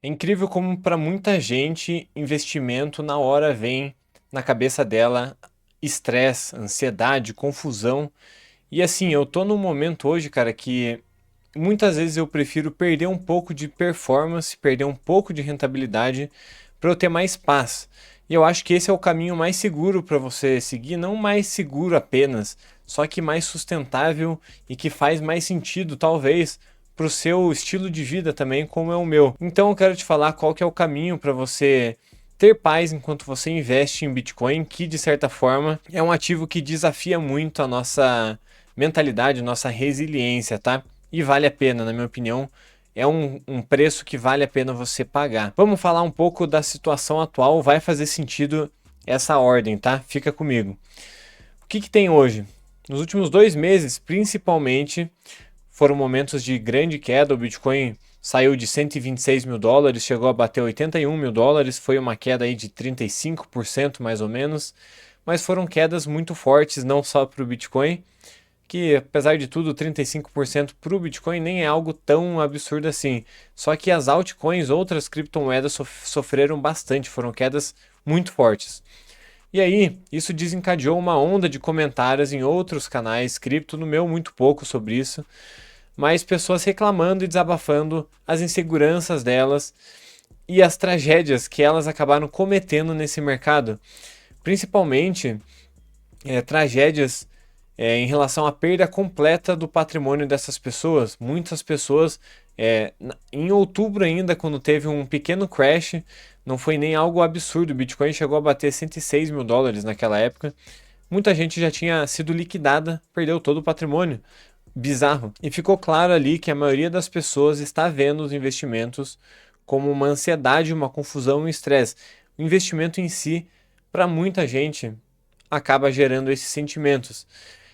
É incrível como para muita gente investimento na hora vem na cabeça dela estresse, ansiedade, confusão. E assim, eu tô num momento hoje, cara, que muitas vezes eu prefiro perder um pouco de performance, perder um pouco de rentabilidade para eu ter mais paz. E eu acho que esse é o caminho mais seguro para você seguir, não mais seguro apenas, só que mais sustentável e que faz mais sentido, talvez, para o seu estilo de vida também, como é o meu. Então eu quero te falar qual que é o caminho para você ter paz enquanto você investe em Bitcoin, que de certa forma é um ativo que desafia muito a nossa mentalidade, nossa resiliência, tá? E vale a pena, na minha opinião, é um preço que vale a pena você pagar. Vamos falar um pouco da situação atual, vai fazer sentido essa ordem, tá? Fica comigo. O que tem hoje? Nos últimos 2 meses, principalmente, foram momentos de grande queda. O Bitcoin saiu de 126 mil dólares, chegou a bater 81 mil dólares, foi uma queda aí de 35% mais ou menos, mas foram quedas muito fortes, não só para o Bitcoin, que apesar de tudo, 35% para o Bitcoin nem é algo tão absurdo assim. Só que as altcoins, outras criptomoedas sofreram bastante, foram quedas muito fortes. E aí, isso desencadeou uma onda de comentários em outros canais cripto, no meu muito pouco sobre isso, mas pessoas reclamando e desabafando as inseguranças delas e as tragédias que elas acabaram cometendo nesse mercado, principalmente tragédias em relação à perda completa do patrimônio dessas pessoas. Muitas pessoas, em outubro ainda, quando teve um pequeno crash, não foi nem algo absurdo, o Bitcoin chegou a bater 106 mil dólares naquela época. Muita gente já tinha sido liquidada, perdeu todo o patrimônio. Bizarro. E ficou claro ali que a maioria das pessoas está vendo os investimentos como uma ansiedade, uma confusão e um estresse. O investimento em si, para muita gente, acaba gerando esses sentimentos.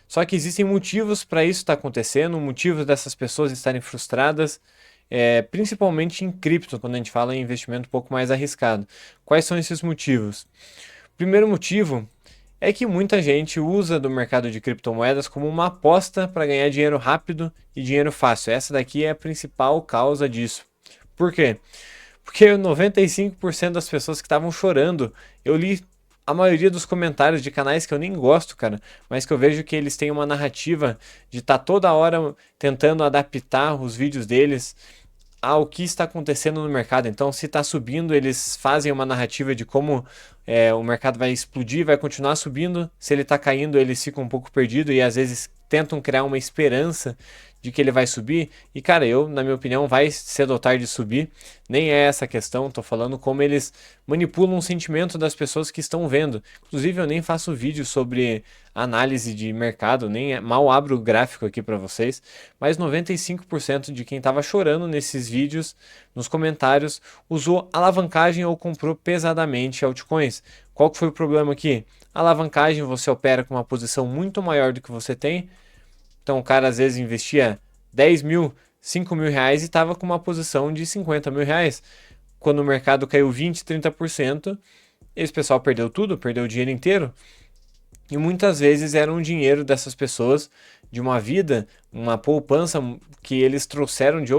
Só que existem motivos para isso estar acontecendo, motivos dessas pessoas estarem frustradas, principalmente em cripto, quando a gente fala em investimento um pouco mais arriscado. Quais são esses motivos? O primeiro motivo é que muita gente usa do mercado de criptomoedas como uma aposta para ganhar dinheiro rápido e dinheiro fácil. Essa daqui é a principal causa disso. Por quê? Porque 95% das pessoas que estavam chorando, eu li a maioria dos comentários de canais que eu nem gosto, cara, mas que eu vejo que eles têm uma narrativa de estar toda hora tentando adaptar os vídeos deles ao que está acontecendo no mercado. Então, se está subindo, eles fazem uma narrativa de como o mercado vai explodir, vai continuar subindo. Se ele está caindo, eles ficam um pouco perdidos e às vezes tentam criar uma esperança de que ele vai subir. E cara, eu, na minha opinião, vai cedo ou tarde subir. Nem é essa a questão, tô falando como eles manipulam o sentimento das pessoas que estão vendo. Inclusive, eu nem faço vídeo sobre análise de mercado, nem mal abro o gráfico aqui para vocês, mas 95% de quem estava chorando nesses vídeos, nos comentários, usou alavancagem ou comprou pesadamente altcoins. Qual que foi o problema aqui? Alavancagem, você opera com uma posição muito maior do que você tem, então o cara às vezes investia 10 mil, 5 mil reais e estava com uma posição de 50 mil reais. Quando o mercado caiu 20, 30%, esse pessoal perdeu tudo, perdeu o dinheiro inteiro. E muitas vezes era um dinheiro dessas pessoas, de uma vida, uma poupança que eles trouxeram de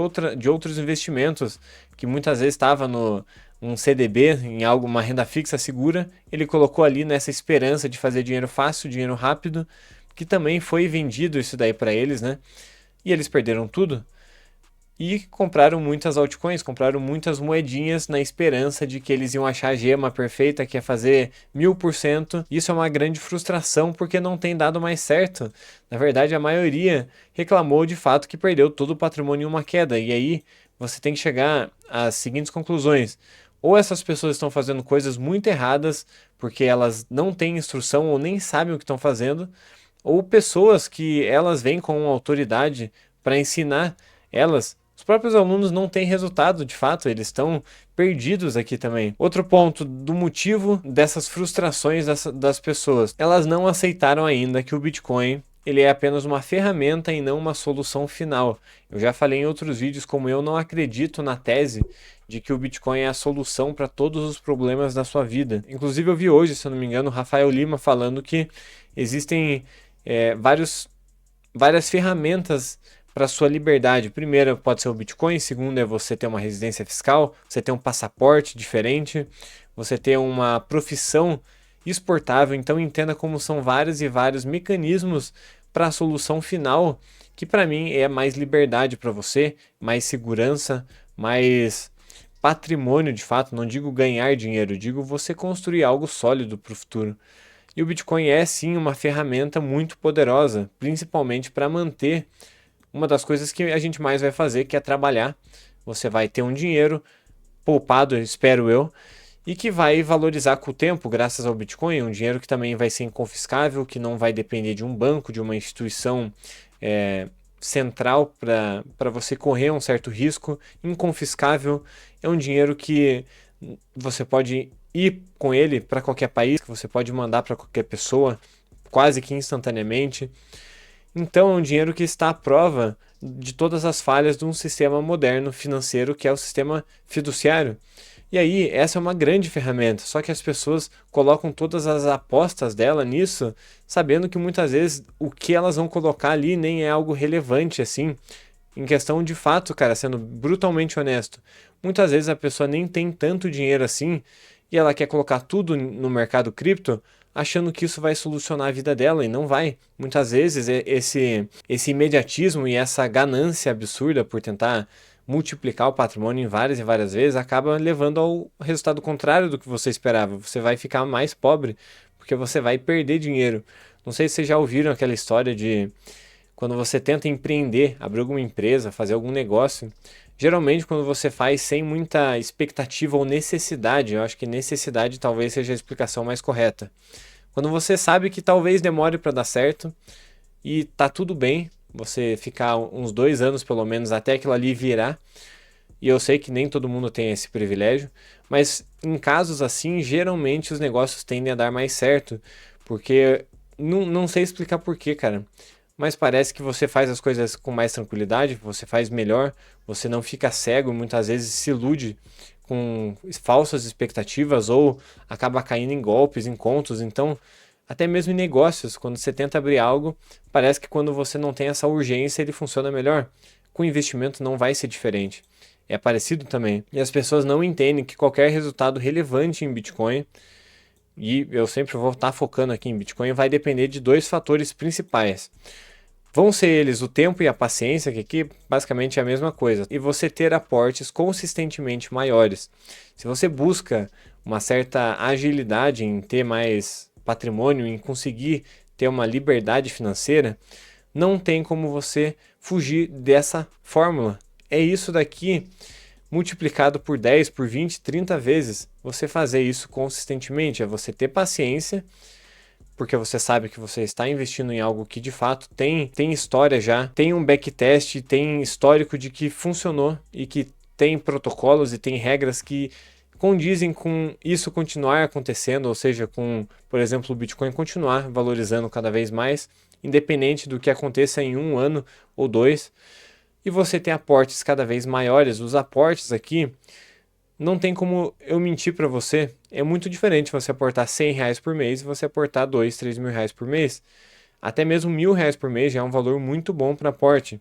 outros investimentos, que muitas vezes estava no um CDB, em algo, uma renda fixa segura, ele colocou ali nessa esperança de fazer dinheiro fácil, dinheiro rápido, que também foi vendido isso daí para eles, né? E eles perderam tudo e compraram muitas altcoins, compraram muitas moedinhas na esperança de que eles iam achar a gema perfeita, que ia fazer 1000%. Isso é uma grande frustração porque não tem dado mais certo. Na verdade, a maioria reclamou de fato que perdeu todo o patrimônio em uma queda. E aí você tem que chegar às seguintes conclusões. Ou essas pessoas estão fazendo coisas muito erradas porque elas não têm instrução ou nem sabem o que estão fazendo, ou pessoas que elas vêm com autoridade para ensinar elas. Os próprios alunos não têm resultado, de fato, eles estão perdidos aqui também. Outro ponto do motivo dessas frustrações das pessoas, elas não aceitaram ainda que o Bitcoin ele é apenas uma ferramenta e não uma solução final. Eu já falei em outros vídeos como eu não acredito na tese de que o Bitcoin é a solução para todos os problemas da sua vida. Inclusive eu vi hoje, se eu não me engano, o Rafael Lima falando que existem várias ferramentas para sua liberdade. Primeiro pode ser o Bitcoin, segundo é você ter uma residência fiscal, você ter um passaporte diferente, você ter uma profissão exportável. Então entenda como são vários e vários mecanismos para a solução final, que para mim é mais liberdade para você, mais segurança, mais patrimônio de fato. Não digo ganhar dinheiro, digo você construir algo sólido para o futuro. E o Bitcoin é sim uma ferramenta muito poderosa, principalmente para manter uma das coisas que a gente mais vai fazer, que é trabalhar. Você vai ter um dinheiro poupado, espero eu, e que vai valorizar com o tempo, graças ao Bitcoin, um dinheiro que também vai ser inconfiscável, que não vai depender de um banco, de uma instituição central para você correr um certo risco, inconfiscável. É um dinheiro que você pode ir com ele para qualquer país, que você pode mandar para qualquer pessoa, quase que instantaneamente. Então é um dinheiro que está à prova de todas as falhas de um sistema moderno financeiro, que é o sistema fiduciário. E aí, essa é uma grande ferramenta, só que as pessoas colocam todas as apostas dela nisso, sabendo que muitas vezes o que elas vão colocar ali nem é algo relevante assim. Em questão de fato, cara, sendo brutalmente honesto, muitas vezes a pessoa nem tem tanto dinheiro assim e ela quer colocar tudo no mercado cripto, achando que isso vai solucionar a vida dela, e não vai. Muitas vezes esse imediatismo e essa ganância absurda por tentar multiplicar o patrimônio em várias e várias vezes acaba levando ao resultado contrário do que você esperava. Você vai ficar mais pobre porque você vai perder dinheiro. Não sei se vocês já ouviram aquela história de quando você tenta empreender, abrir alguma empresa, fazer algum negócio. Geralmente, quando você faz sem muita expectativa ou necessidade, eu acho que necessidade talvez seja a explicação mais correta. Quando você sabe que talvez demore para dar certo e tá tudo bem, você ficar uns 2 anos pelo menos até aquilo ali virar. E eu sei que nem todo mundo tem esse privilégio, mas em casos assim, geralmente os negócios tendem a dar mais certo, porque não sei explicar porquê, cara. Mas parece que você faz as coisas com mais tranquilidade, você faz melhor, você não fica cego, muitas vezes se ilude com falsas expectativas ou acaba caindo em golpes, em contos. Então, até mesmo em negócios, quando você tenta abrir algo, parece que quando você não tem essa urgência, ele funciona melhor. Com investimento não vai ser diferente. É parecido também. E as pessoas não entendem que qualquer resultado relevante em Bitcoin, e eu sempre vou estar focando aqui em Bitcoin, vai depender de dois fatores principais. Vão ser eles o tempo e a paciência, que aqui basicamente é a mesma coisa, e você ter aportes consistentemente maiores. Se você busca uma certa agilidade em ter mais patrimônio, em conseguir ter uma liberdade financeira, não tem como você fugir dessa fórmula. É isso daqui multiplicado por 10, por 20, 30 vezes. Você fazer isso consistentemente, é você ter paciência, porque você sabe que você está investindo em algo que de fato tem história já, tem um backtest, tem histórico de que funcionou e que tem protocolos e tem regras que condizem com isso continuar acontecendo, ou seja, com, por exemplo, o Bitcoin continuar valorizando cada vez mais, independente do que aconteça em 1 ano ou 2, e você tem aportes cada vez maiores. Os aportes aqui, não tem como eu mentir para você, é muito diferente você aportar R$ 100 por mês e você aportar 2, 3 mil reais por mês. Até mesmo R$ 1.000 por mês já é um valor muito bom para aporte.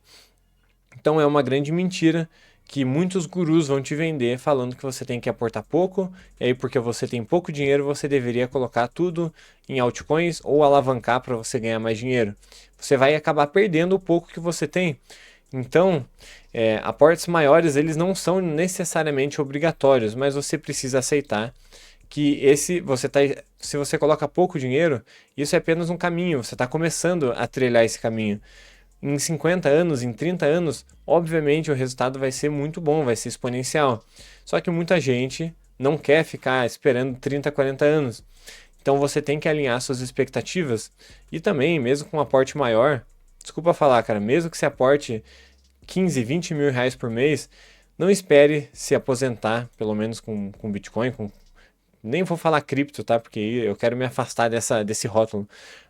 Então é uma grande mentira que muitos gurus vão te vender falando que você tem que aportar pouco, e aí porque você tem pouco dinheiro você deveria colocar tudo em altcoins ou alavancar para você ganhar mais dinheiro. Você vai acabar perdendo o pouco que você tem. Então, aportes maiores eles não são necessariamente obrigatórios, mas você precisa aceitar que se você coloca pouco dinheiro, isso é apenas um caminho, você está começando a trilhar esse caminho. Em 50 anos, em 30 anos, obviamente o resultado vai ser muito bom, vai ser exponencial. Só que muita gente não quer ficar esperando 30, 40 anos. Então você tem que alinhar suas expectativas e também, mesmo com um aporte maior, desculpa falar, cara, mesmo que você aporte 15, 20 mil reais por mês, não espere se aposentar, pelo menos com Bitcoin, nem vou falar cripto, tá? Porque eu quero me afastar desse rótulo.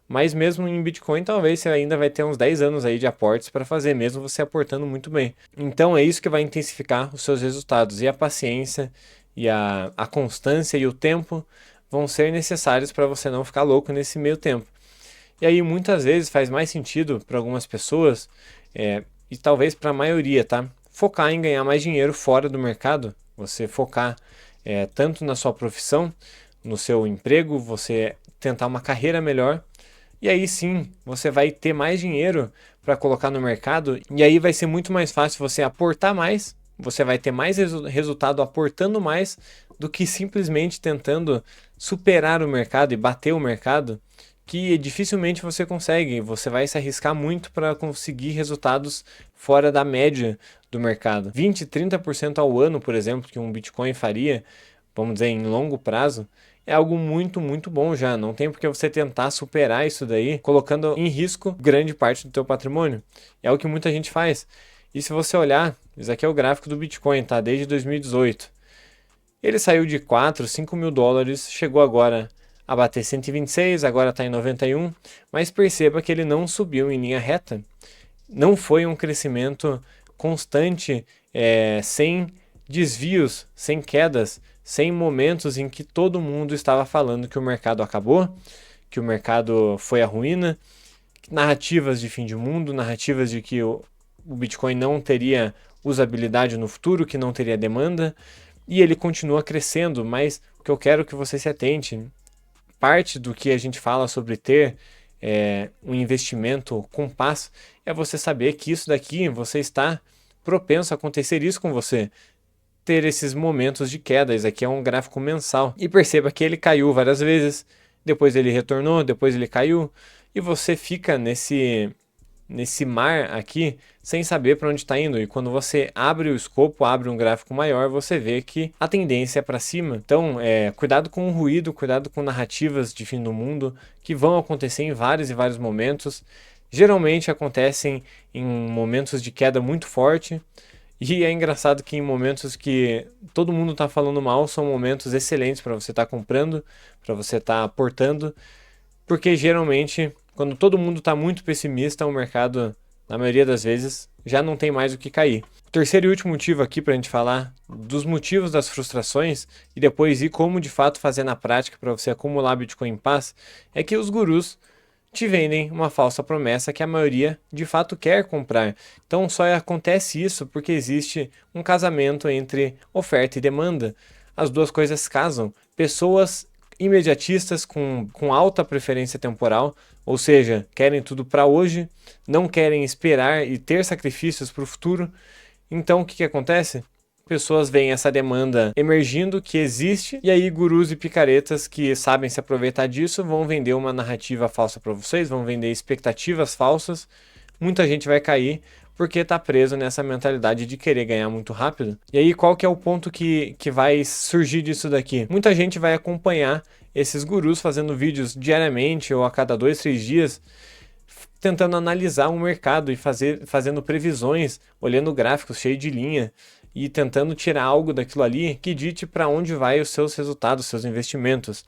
Mas mesmo em Bitcoin, talvez você ainda vai ter uns 10 anos aí de aportes para fazer, mesmo você aportando muito bem. Então é isso que vai intensificar os seus resultados. E a paciência, e a constância e o tempo vão ser necessários para você não ficar louco nesse meio tempo. E aí muitas vezes faz mais sentido para algumas pessoas e talvez para a maioria, tá? Focar em ganhar mais dinheiro fora do mercado, você focar tanto na sua profissão, no seu emprego, você tentar uma carreira melhor, e aí sim você vai ter mais dinheiro para colocar no mercado, e aí vai ser muito mais fácil você aportar mais, você vai ter mais resultado aportando mais do que simplesmente tentando superar o mercado e bater o mercado, que dificilmente você consegue. Você vai se arriscar muito para conseguir resultados fora da média do mercado. 20, 30% ao ano, por exemplo, que um Bitcoin faria, vamos dizer, em longo prazo, é algo muito, muito bom já. Não tem por que você tentar superar isso daí, colocando em risco grande parte do teu patrimônio. É o que muita gente faz. E se você olhar, isso aqui é o gráfico do Bitcoin, tá? Desde 2018. Ele saiu de 4, 5 mil dólares, chegou agora a bater 126, agora está em 91, mas perceba que ele não subiu em linha reta. Não foi um crescimento constante, sem desvios, sem quedas, sem momentos em que todo mundo estava falando que o mercado acabou, que o mercado foi à ruína, narrativas de fim de mundo, narrativas de que o Bitcoin não teria usabilidade no futuro, que não teria demanda, e ele continua crescendo, mas o que eu quero que você se atente, parte do que a gente fala sobre ter um investimento com paz, é você saber que isso daqui, você está propenso a acontecer isso com você, ter esses momentos de queda. Isso aqui é um gráfico mensal, e perceba que ele caiu várias vezes, depois ele retornou, depois ele caiu, e você fica nesse mar aqui sem saber para onde está indo, e quando você abre o escopo, abre um gráfico maior, você vê que a tendência é para cima. Então, cuidado com o ruído, cuidado com narrativas de fim do mundo que vão acontecer em vários e vários momentos. Geralmente acontecem em momentos de queda muito forte, e é engraçado que em momentos que todo mundo está falando mal, são momentos excelentes para você estar comprando, para você estar aportando, porque geralmente quando todo mundo está muito pessimista, o mercado, na maioria das vezes, já não tem mais o que cair. O terceiro e último motivo aqui para a gente falar dos motivos das frustrações e depois ir como de fato fazer na prática para você acumular Bitcoin em paz, é que os gurus te vendem uma falsa promessa que a maioria de fato quer comprar. Então só acontece isso porque existe um casamento entre oferta e demanda. As duas coisas casam. Pessoas imediatistas com alta preferência temporal, ou seja, querem tudo para hoje, não querem esperar e ter sacrifícios para o futuro. Então o que acontece? Pessoas veem essa demanda emergindo, que existe, e aí gurus e picaretas que sabem se aproveitar disso vão vender uma narrativa falsa para vocês, vão vender expectativas falsas. Muita gente vai cair porque está preso nessa mentalidade de querer ganhar muito rápido. E aí qual que é o ponto que vai surgir disso daqui? Muita gente vai acompanhar esses gurus fazendo vídeos diariamente ou a cada 2, 3 dias, tentando analisar o mercado e fazendo previsões, olhando gráficos cheios de linha e tentando tirar algo daquilo ali que dite para onde vai os seus resultados, seus investimentos.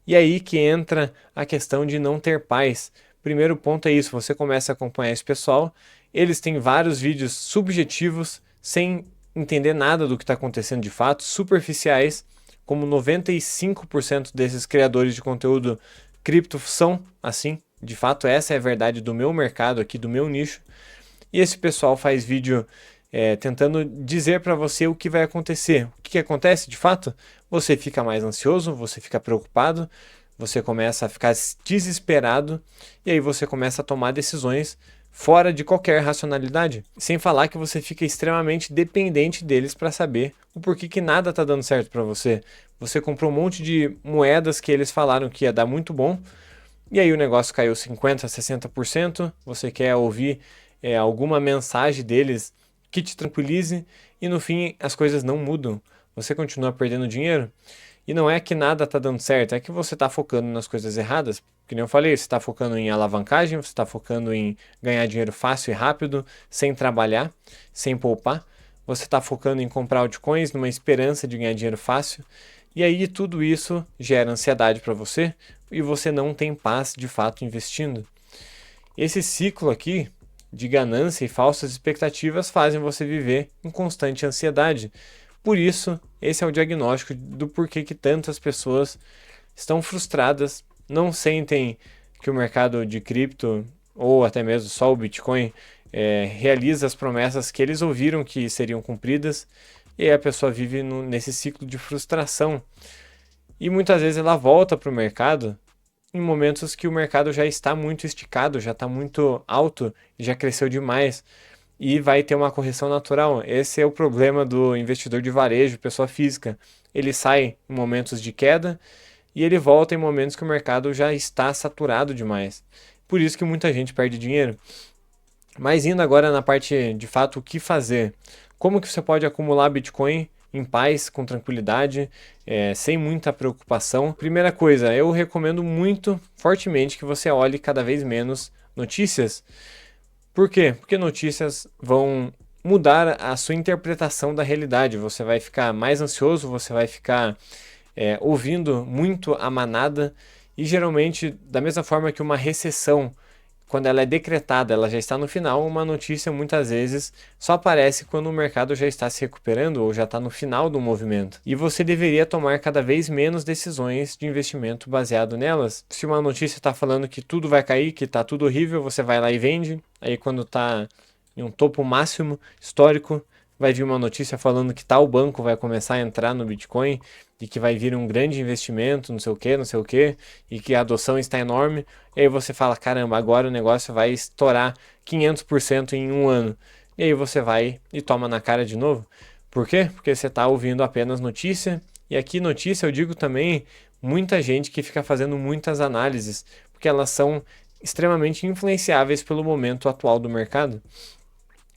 E aí que entra a questão de não ter paz. Primeiro ponto é isso, você começa a acompanhar esse pessoal, eles têm vários vídeos subjetivos, sem entender nada do que está acontecendo de fato, superficiais, como 95% desses criadores de conteúdo cripto são assim. De fato, essa é a verdade do meu mercado aqui, do meu nicho. E esse pessoal faz vídeo tentando dizer para você o que vai acontecer. O que acontece de fato? Você fica mais ansioso, você fica preocupado, você começa a ficar desesperado, e aí você começa a tomar decisões fora de qualquer racionalidade. Sem falar que você fica extremamente dependente deles para saber o porquê que nada está dando certo para você. Você comprou um monte de moedas que eles falaram que ia dar muito bom, e aí o negócio caiu 50%, 60%, você quer ouvir alguma mensagem deles que te tranquilize, e no fim as coisas não mudam. Você continua perdendo dinheiro, e não é que nada está dando certo, é que você está focando nas coisas erradas. Que nem eu falei, você está focando em alavancagem, você está focando em ganhar dinheiro fácil e rápido, sem trabalhar, sem poupar. Você está focando em comprar altcoins numa esperança de ganhar dinheiro fácil. E aí tudo isso gera ansiedade para você e você não tem paz de fato investindo. Esse ciclo aqui de ganância e falsas expectativas fazem você viver em constante ansiedade. Por isso, esse é o diagnóstico do porquê que tantas pessoas estão frustradas, não sentem que o mercado de cripto, ou até mesmo só o Bitcoin, realiza as promessas que eles ouviram que seriam cumpridas, e aí a pessoa vive nesse ciclo de frustração. E muitas vezes ela volta para o mercado em momentos que o mercado já está muito esticado, já está muito alto, já cresceu demais e vai ter uma correção natural. Esse é o problema do investidor de varejo, pessoa física. Ele sai em momentos de queda e ele volta em momentos que o mercado já está saturado demais. Por isso que muita gente perde dinheiro. Mas indo agora na parte de fato o que fazer. Como que você pode acumular Bitcoin em paz, com tranquilidade, sem muita preocupação? Primeira coisa, eu recomendo muito fortemente que você olhe cada vez menos notícias. Por quê? Porque notícias vão mudar a sua interpretação da realidade. Você vai ficar mais ansioso, você vai ficar ouvindo muito a manada e geralmente, da mesma forma que uma recessão, quando ela é decretada, ela já está no final, uma notícia muitas vezes só aparece quando o mercado já está se recuperando ou já está no final do movimento. E você deveria tomar cada vez menos decisões de investimento baseado nelas. Se uma notícia está falando que tudo vai cair, que está tudo horrível, você vai lá e vende. Aí quando está em um topo máximo histórico, vai vir uma notícia falando que tal banco vai começar a entrar no Bitcoin e que vai vir um grande investimento, não sei o que, e que a adoção está enorme. E aí você fala, caramba, agora o negócio vai estourar 500% em um ano. E aí você vai e toma na cara de novo. Por quê? Porque você está ouvindo apenas notícia. E aqui notícia eu digo também muita gente que fica fazendo muitas análises, porque elas são extremamente influenciáveis pelo momento atual do mercado.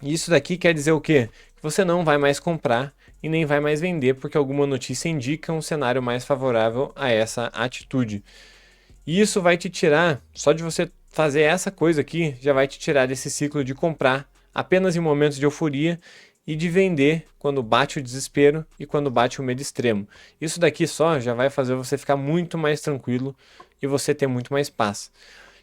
E isso daqui quer dizer o quê? Que você não vai mais comprar e nem vai mais vender porque alguma notícia indica um cenário mais favorável a essa atitude. E isso vai te tirar, só de você fazer essa coisa aqui, já vai te tirar desse ciclo de comprar apenas em momentos de euforia e de vender quando bate o desespero e quando bate o medo extremo. Isso daqui só já vai fazer você ficar muito mais tranquilo e você ter muito mais paz.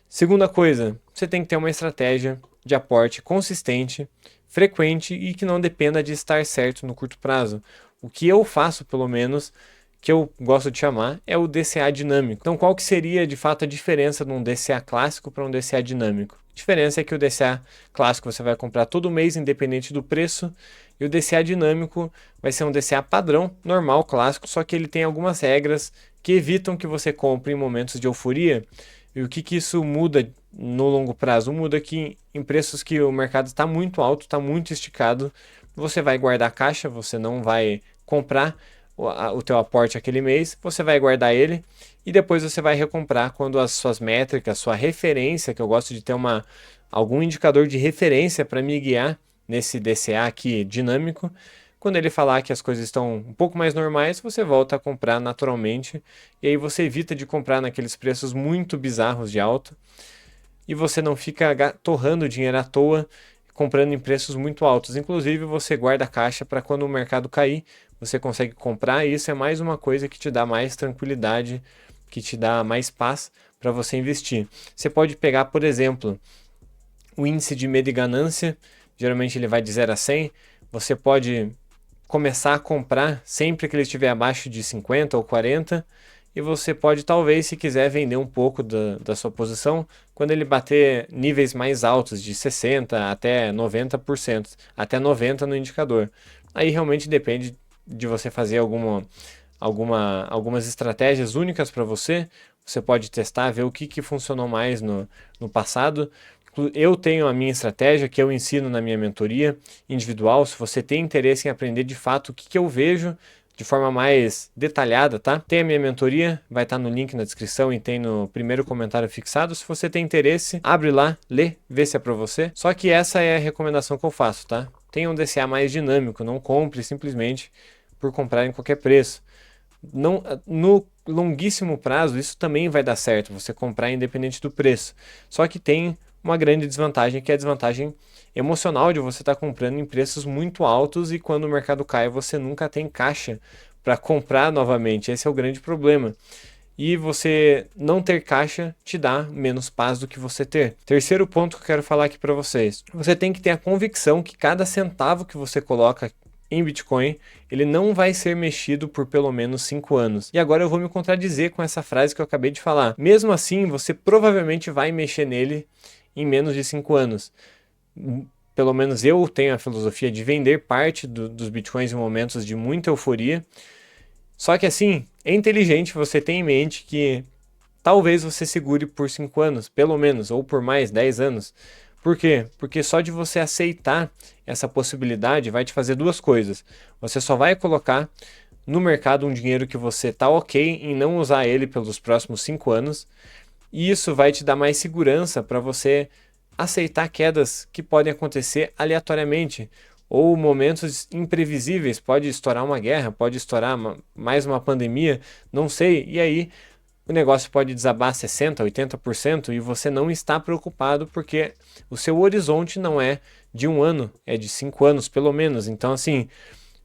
Segunda coisa, você tem que ter uma estratégia de aporte consistente, frequente e que não dependa de estar certo no curto prazo. O que eu faço, pelo menos, que eu gosto de chamar, é o DCA dinâmico. Então, qual que seria de fato a diferença de um DCA clássico para um DCA dinâmico? A diferença é que o DCA clássico você vai comprar todo mês, independente do preço, e o DCA dinâmico vai ser um DCA padrão, normal, clássico, só que ele tem algumas regras que evitam que você compre em momentos de euforia. E o que isso muda no longo prazo? Muda que em preços que o mercado está muito alto, está muito esticado, você vai guardar a caixa, você não vai comprar o teu aporte aquele mês, você vai guardar ele e depois você vai recomprar quando as suas métricas, sua referência, que eu gosto de ter algum indicador de referência para me guiar nesse DCA aqui dinâmico. Quando ele falar que as coisas estão um pouco mais normais, você volta a comprar naturalmente e aí você evita de comprar naqueles preços muito bizarros de alta e você não fica torrando dinheiro à toa comprando em preços muito altos. Inclusive, você guarda a caixa para quando o mercado cair, você consegue comprar e isso é mais uma coisa que te dá mais tranquilidade, que te dá mais paz para você investir. Você pode pegar, por exemplo, o índice de medo e ganância, geralmente ele vai de 0 a 100, você pode começar a comprar sempre que ele estiver abaixo de 50 ou 40 e você pode talvez, se quiser, vender um pouco da sua posição quando ele bater níveis mais altos de 60 até 90%, até 90% no indicador. Aí realmente depende de você fazer algumas estratégias únicas para você. Você pode testar, ver o que funcionou mais no passado. Eu tenho a minha estratégia que eu ensino na minha mentoria individual. Se você tem interesse em aprender de fato o que eu vejo de forma mais detalhada, tá? Tem a minha mentoria, vai estar no link na descrição e tem no primeiro comentário fixado. Se você tem interesse, abre lá, lê, vê se é para você. Só que essa é a recomendação que eu faço, tá? Tenha um DCA mais dinâmico, não compre simplesmente por comprar em qualquer preço. Não, no longuíssimo prazo, isso também vai dar certo, você comprar independente do preço. Só que tem uma grande desvantagem, que é a desvantagem emocional de você estar comprando em preços muito altos e quando o mercado cai, você nunca tem caixa para comprar novamente. Esse é o grande problema. E você não ter caixa te dá menos paz do que você ter. Terceiro ponto que eu quero falar aqui para vocês. Você tem que ter a convicção que cada centavo que você coloca em Bitcoin, ele não vai ser mexido por pelo menos 5 anos. E agora eu vou me contradizer com essa frase que eu acabei de falar. Mesmo assim, você provavelmente vai mexer nele em menos de 5 anos. pelo menos eu tenho a filosofia de vender parte dos bitcoins em momentos de muita euforia. Só que assim, é inteligente você ter em mente que talvez você segure por 5 anos, pelo menos, ou por mais 10 anos. Por quê? Porque só de você aceitar essa possibilidade vai te fazer duas coisas. Você só vai colocar no mercado um dinheiro que você está ok em não usar ele pelos próximos 5 anos. E isso vai te dar mais segurança para você aceitar quedas que podem acontecer aleatoriamente ou momentos imprevisíveis. Pode estourar uma guerra, pode estourar mais uma pandemia, não sei. E aí o negócio pode desabar 60%, 80% e você não está preocupado porque o seu horizonte não é de 1 ano, é de 5 anos pelo menos. Então, assim,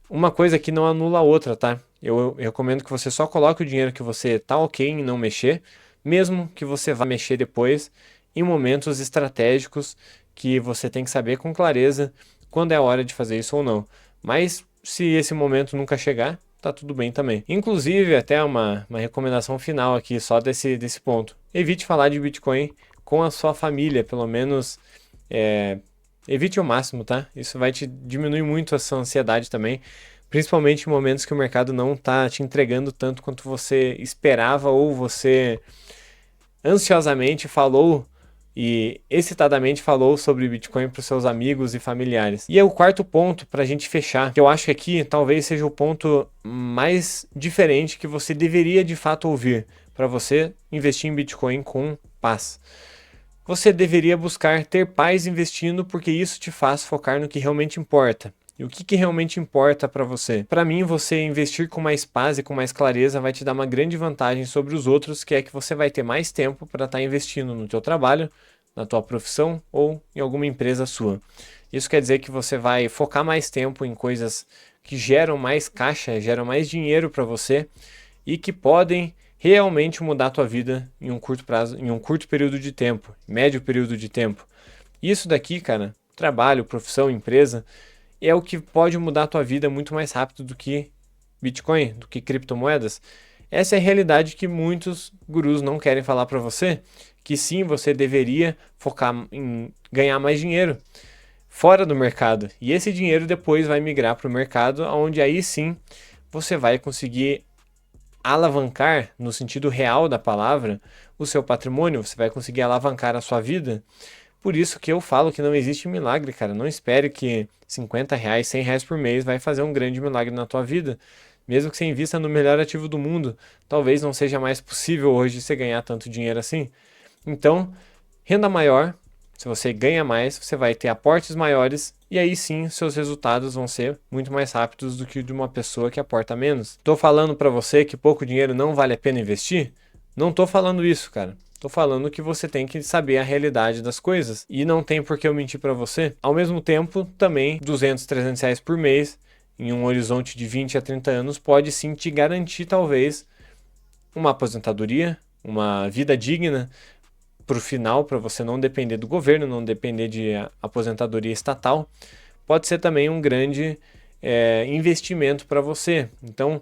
uma coisa que não anula a outra, tá? Eu recomendo que você só coloque o dinheiro que você tá ok em não mexer, mesmo que você vá mexer depois em momentos estratégicos que você tem que saber com clareza quando é a hora de fazer isso ou não. Mas se esse momento nunca chegar, tá tudo bem também. Inclusive, até uma recomendação final aqui só desse ponto. Evite falar de Bitcoin com a sua família, pelo menos evite ao máximo, tá? Isso vai te diminuir muito a sua ansiedade também, principalmente em momentos que o mercado não tá te entregando tanto quanto você esperava ou você ansiosamente falou e excitadamente falou sobre Bitcoin para os seus amigos e familiares. E é o quarto ponto para a gente fechar, que eu acho que aqui talvez seja o ponto mais diferente que você deveria de fato ouvir para você investir em Bitcoin com paz. Você deveria buscar ter paz investindo porque isso te faz focar no que realmente importa. E o que realmente importa para você? Para mim, você investir com mais paz e com mais clareza vai te dar uma grande vantagem sobre os outros, que é que você vai ter mais tempo para estar investindo no teu trabalho, na tua profissão ou em alguma empresa sua. Isso quer dizer que você vai focar mais tempo em coisas que geram mais caixa, geram mais dinheiro para você e que podem realmente mudar a tua vida em um curto prazo, em um curto período de tempo, médio período de tempo. Isso daqui, cara, trabalho, profissão, empresa, é o que pode mudar a tua vida muito mais rápido do que Bitcoin, do que criptomoedas. Essa é a realidade que muitos gurus não querem falar para você, que sim, você deveria focar em ganhar mais dinheiro fora do mercado. E esse dinheiro depois vai migrar para o mercado, onde aí sim você vai conseguir alavancar, no sentido real da palavra, o seu patrimônio, você vai conseguir alavancar a sua vida. Por isso que eu falo que não existe milagre, cara. Não espere que R$ 50, R$ 100 por mês vai fazer um grande milagre na tua vida. Mesmo que você invista no melhor ativo do mundo, talvez não seja mais possível hoje você ganhar tanto dinheiro assim. Então, renda maior, se você ganha mais, você vai ter aportes maiores e aí sim seus resultados vão ser muito mais rápidos do que de uma pessoa que aporta menos. Estou falando para você que pouco dinheiro não vale a pena investir? Não estou falando isso, cara. Estou falando que você tem que saber a realidade das coisas e não tem por que eu mentir para você. Ao mesmo tempo, também 200, R$ 300 por mês, em um horizonte de 20 a 30 anos, pode sim te garantir talvez uma aposentadoria, uma vida digna para o final, para você não depender do governo, não depender de aposentadoria estatal. Pode ser também um grande investimento para você. Então,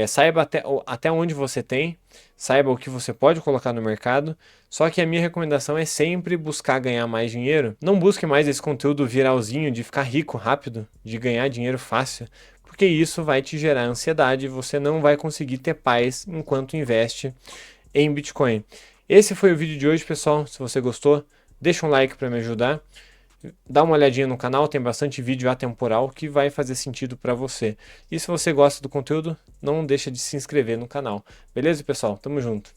saiba até onde você tem, saiba o que você pode colocar no mercado, só que a minha recomendação é sempre buscar ganhar mais dinheiro. Não busque mais esse conteúdo viralzinho de ficar rico rápido, de ganhar dinheiro fácil, porque isso vai te gerar ansiedade e você não vai conseguir ter paz enquanto investe em Bitcoin. Esse foi o vídeo de hoje, pessoal. Se você gostou, deixa um like para me ajudar. Dá uma olhadinha no canal, tem bastante vídeo atemporal que vai fazer sentido para você. E se você gosta do conteúdo, não deixa de se inscrever no canal. Beleza, pessoal? Tamo junto.